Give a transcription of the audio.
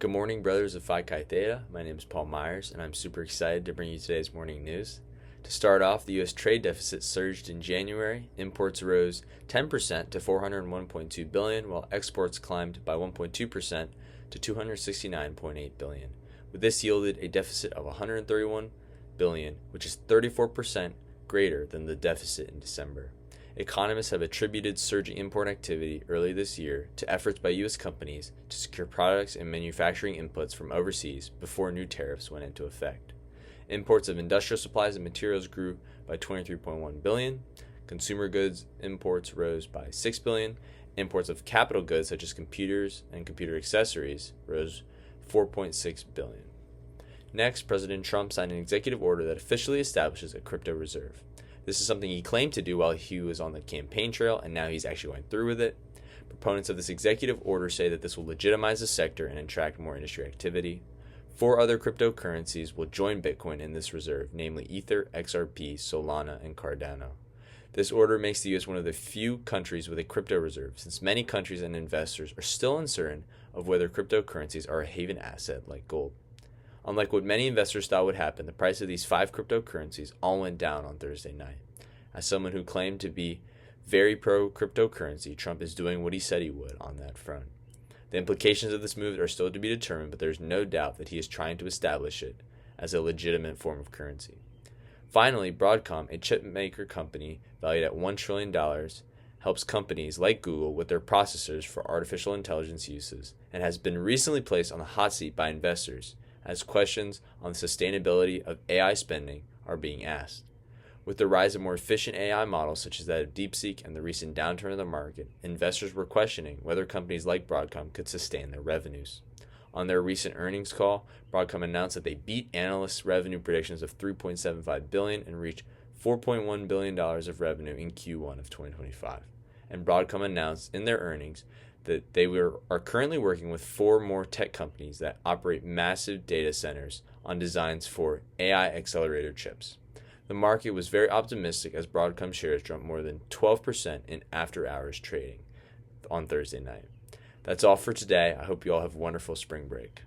Good morning, brothers of Phi Chi Theta. My name is Paul Myers, and I'm super excited to bring you today's morning news. To start off, the U.S. trade deficit surged in January. Imports rose 10% to $401.2 billion, while exports climbed by 1.2% to $269.8 billion. With this yielded a deficit of $131 billion, which is 34% greater than the deficit in December. Economists have attributed surging import activity early this year to efforts by U.S. companies to secure products and manufacturing inputs from overseas before new tariffs went into effect. Imports of industrial supplies and materials grew by $23.1 billion. Consumer goods imports rose by $6 billion. Imports of capital goods such as computers and computer accessories rose $4.6 billion. Next, President Trump signed an executive order that officially establishes a crypto reserve. This is something he claimed to do while he was on the campaign trail, and now he's actually going through with it. Proponents of this executive order say that this will legitimize the sector and attract more industry activity. 4 other cryptocurrencies will join Bitcoin in this reserve, namely Ether, XRP, Solana, and Cardano. This order makes the U.S. one of the few countries with a crypto reserve, since many countries and investors are still uncertain of whether cryptocurrencies are a haven asset like gold. Unlike what many investors thought would happen, the price of these 5 cryptocurrencies all went down on Thursday night. As someone who claimed to be very pro-cryptocurrency, Trump is doing what he said he would on that front. The implications of this move are still to be determined, but there is no doubt that he is trying to establish it as a legitimate form of currency. Finally, Broadcom, a chipmaker company valued at $1 trillion, helps companies like Google with their processors for artificial intelligence uses and has been recently placed on the hot seat by investors as questions on the sustainability of AI spending are being asked. With the rise of more efficient AI models such as that of DeepSeek and the recent downturn of the market, investors were questioning whether companies like Broadcom could sustain their revenues. On their recent earnings call, Broadcom announced that they beat analysts' revenue predictions of $3.75 billion and reached $4.1 billion of revenue in Q1 of 2025. And Broadcom announced in their earnings that they are currently working with 4 more tech companies that operate massive data centers on designs for AI accelerator chips. The market was very optimistic as Broadcom shares jumped more than 12% in after-hours trading on Thursday night. That's all for today. I hope you all have a wonderful spring break.